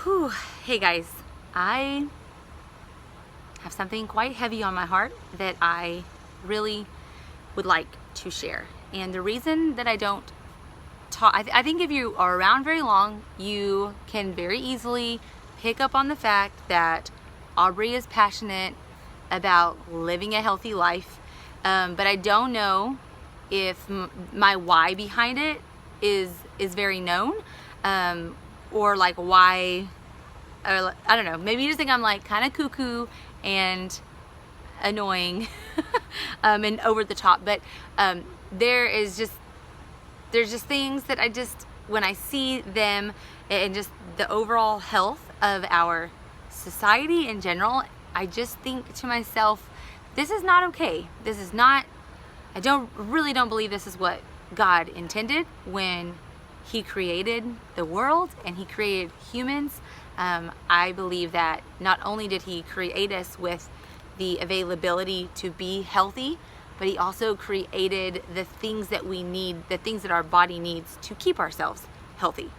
Whew. Hey guys, I have something quite heavy on my heart that I really would like to share. And the reason that I don't talk, I think if you are around very long, you can very easily pick up on the fact that Aubrey is passionate about living a healthy life. But I don't know if my why behind it is very known. Or like why, I don't know, maybe you just think I'm like kind of cuckoo and annoying and over the top, but there's just things that I just, when I see them and just the overall health of our society in general, I just think to myself, this is not okay. This is not, I really don't believe this is what God intended when He created the world and He created humans. I believe that not only did He create us with the availability to be healthy, but He also created the things that we need, the things that our body needs to keep ourselves healthy.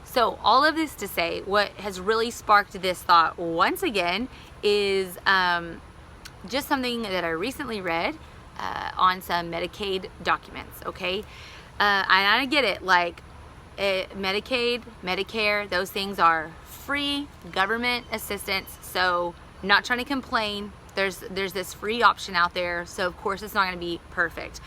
So all of this to say, what has really sparked this thought once again is just something that I recently read on some Medicaid documents, okay? I get it, like, Medicaid, Medicare, those things are free government assistance, so I'm not trying to complain. There's this free option out there, so of course it's not going to be perfect.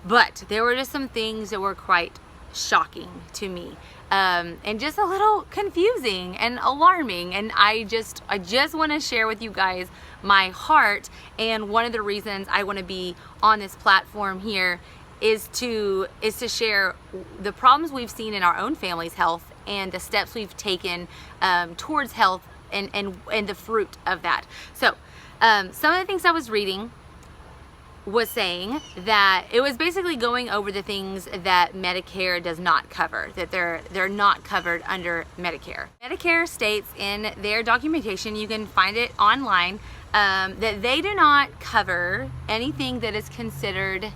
But there were just some things that were quite shocking to me, and just a little confusing and alarming, and I just want to share with you guys my heart. And one of the reasons I want to be on this platform here is to share the problems we've seen in our own family's health and the steps we've taken towards health and the fruit of that. So some of the things I was reading was saying that it was basically going over the things that Medicare does not cover, that they're not covered under Medicare. Medicare states in their documentation, you can find it online, that they do not cover anything that is considered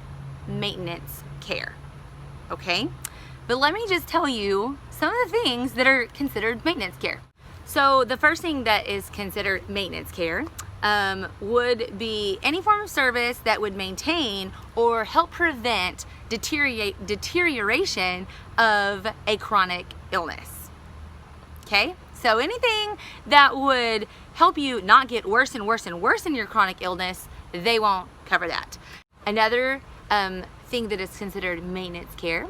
maintenance care, okay? But let me just tell you some of the things that are considered maintenance care. So the first thing that is considered maintenance care would be any form of service that would maintain or help prevent deterioration of a chronic illness, okay? So anything that would help you not get worse and worse and worse in your chronic illness, they won't cover that. Another thing that is considered maintenance care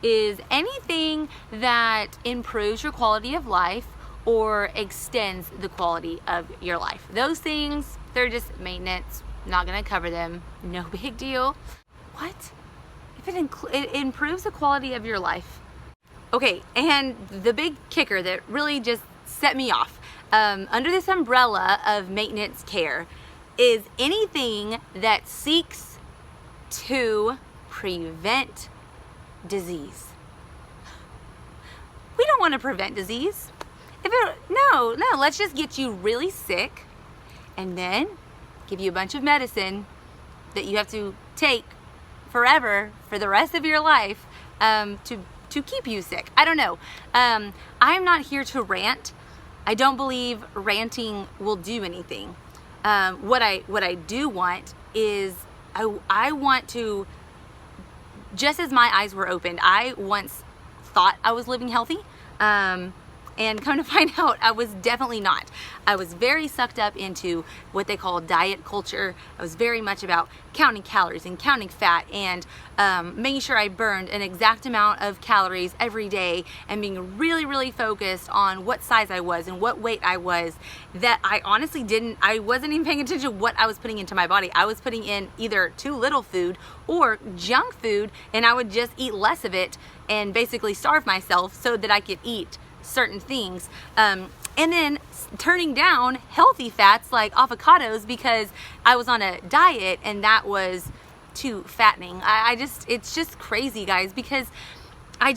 is anything that improves your quality of life or extends the quality of your life. Those things, they're just maintenance, not gonna cover them, no big deal. What? If it improves the quality of your life? Okay, and the big kicker that really just set me off, under this umbrella of maintenance care is anything that seeks to prevent disease. We don't want to prevent disease. No, let's just get you really sick and then give you a bunch of medicine that you have to take forever for the rest of your life to keep you sick. I don't know. I'm not here to rant. I don't believe ranting will do anything. What I do want is I want to, just as my eyes were opened, I once thought I was living healthy, and come to find out I was definitely not. I was very sucked up into what they call diet culture. I was very much about counting calories and counting fat and making sure I burned an exact amount of calories every day and being really, really focused on what size I was and what weight I was, that I honestly I wasn't even paying attention to what I was putting into my body. I was putting in either too little food or junk food, and I would just eat less of it and basically starve myself so that I could eat certain things, and then turning down healthy fats like avocados because I was on a diet and that was too fattening. It's just crazy, guys, because I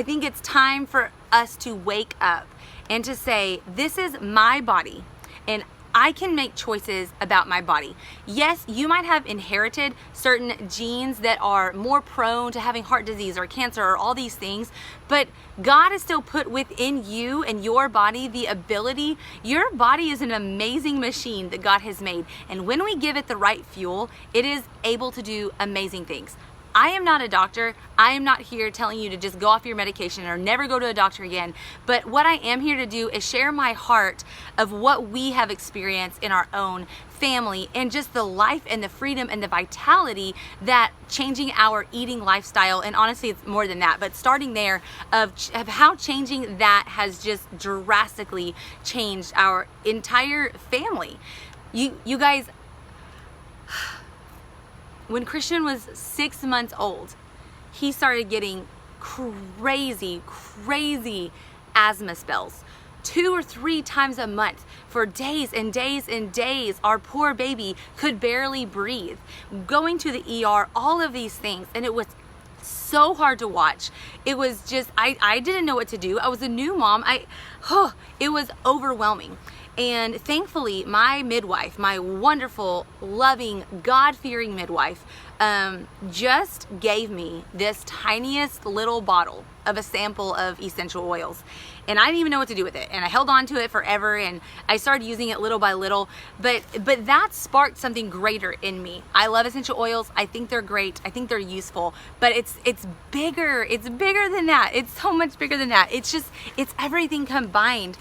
think it's time for us to wake up and to say, this is my body and I can make choices about my body. Yes, you might have inherited certain genes that are more prone to having heart disease or cancer or all these things, but God has still put within you and your body the ability. Your body is an amazing machine that God has made, and when we give it the right fuel, it is able to do amazing things. I am not a doctor. I am not here telling you to just go off your medication or never go to a doctor again. But what I am here to do is share my heart of what we have experienced in our own family and just the life and the freedom and the vitality that changing our eating lifestyle, and honestly it's more than that, but starting there of how changing that has just drastically changed our entire family. You guys, when Christian was 6 months old, he started getting crazy asthma spells 2 or 3 times a month for days and days and days. Our poor baby could barely breathe, going to the ER, all of these things, and it was so hard to watch. It was just, I didn't know what to do. I was a new mom. It was overwhelming. And thankfully, my midwife, my wonderful, loving, God-fearing midwife, just gave me this tiniest little bottle of a sample of essential oils. And I didn't even know what to do with it. And I held on to it forever, and I started using it little by little. But that sparked something greater in me. I love essential oils. I think they're great. I think they're useful. But it's bigger. It's bigger than that. It's so much bigger than that. It's everything combined.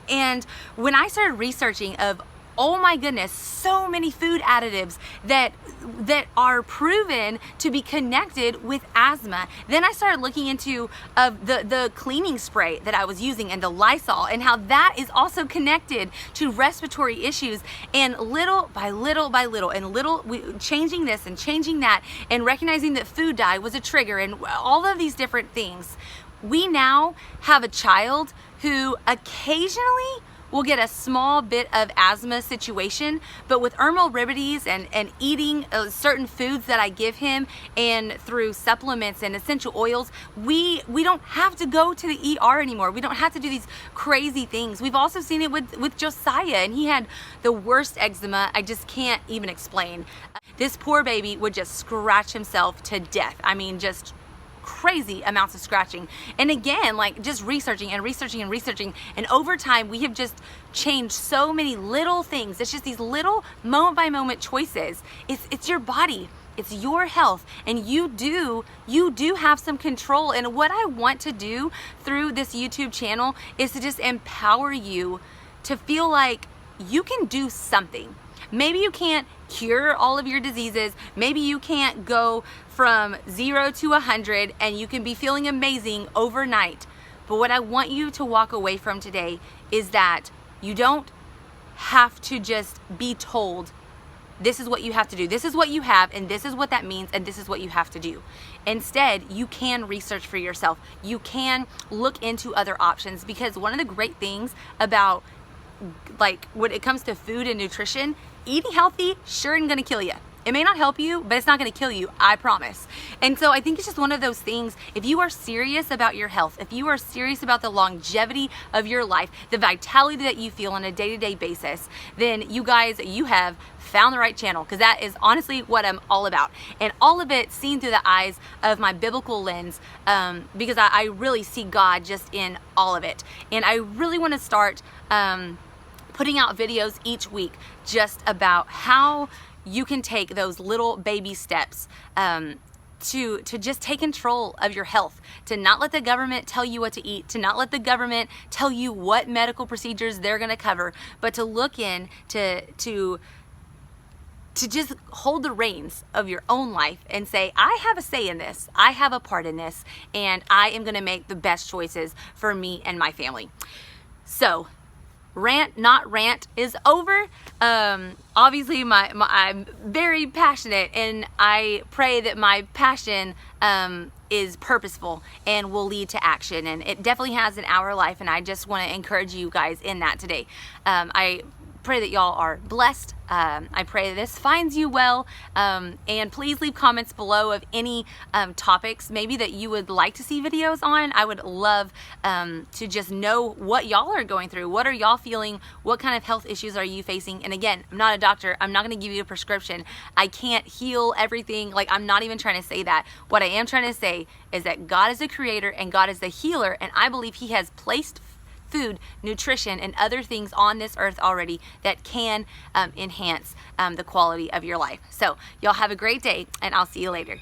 And when I started researching of, oh my goodness, so many food additives that are proven to be connected with asthma, then I started looking into the cleaning spray that I was using and the Lysol, and how that is also connected to respiratory issues. And little by little by little, and changing this and changing that, and recognizing that food dye was a trigger, and all of these different things, we now have a child who occasionally will get a small bit of asthma situation, but with Ermal remedies and eating certain foods that I give him, and through supplements and essential oils, we don't have to go to the ER anymore. We don't have to do these crazy things. We've also seen it with Josiah, and he had the worst eczema I just can't even explain. This poor baby would just scratch himself to death. I mean, just crazy amounts of scratching. And again, like just researching, and over time we have just changed so many little things. It's just these little moment by moment choices. It's your body, it's your health, and you do have some control. And what I want to do through this YouTube channel is to just empower you to feel like you can do something. Maybe you can't cure all of your diseases. Maybe you can't go from 0 to 100 and you can be feeling amazing overnight. But what I want you to walk away from today is that you don't have to just be told, this is what you have to do. This is what you have, and this is what that means, and this is what you have to do. Instead, you can research for yourself. You can look into other options, because one of the great things about, like, when it comes to food and nutrition, eating healthy sure ain't gonna kill you. It may not help you, but it's not gonna kill you, I promise. And so I think it's just one of those things, if you are serious about your health, if you are serious about the longevity of your life, the vitality that you feel on a day-to-day basis, then you guys, you have found the right channel, because that is honestly what I'm all about. And all of it seen through the eyes of my biblical lens, because I really see God just in all of it. And I really wanna start putting out videos each week just about how you can take those little baby steps to just take control of your health, to not let the government tell you what to eat, to not let the government tell you what medical procedures they're gonna cover, but to look in to just hold the reins of your own life and say, I have a say in this, I have a part in this, and I am gonna make the best choices for me and my family. So, rant, not rant is over. Obviously, I'm very passionate, and I pray that my passion is purposeful and will lead to action. And it definitely has in our life, and I just want to encourage you guys in that today. I pray that y'all are blessed. I pray this finds you well, and please leave comments below of any topics maybe that you would like to see videos on. I would love to just know what y'all are going through. What are y'all feeling? What kind of health issues are you facing? And again, I'm not a doctor. I'm not going to give you a prescription. I can't heal everything. Like, I'm not even trying to say that. What I am trying to say is that God is the creator and God is the healer, and I believe he has placed food, nutrition, and other things on this earth already that can enhance the quality of your life. So y'all have a great day, and I'll see you later.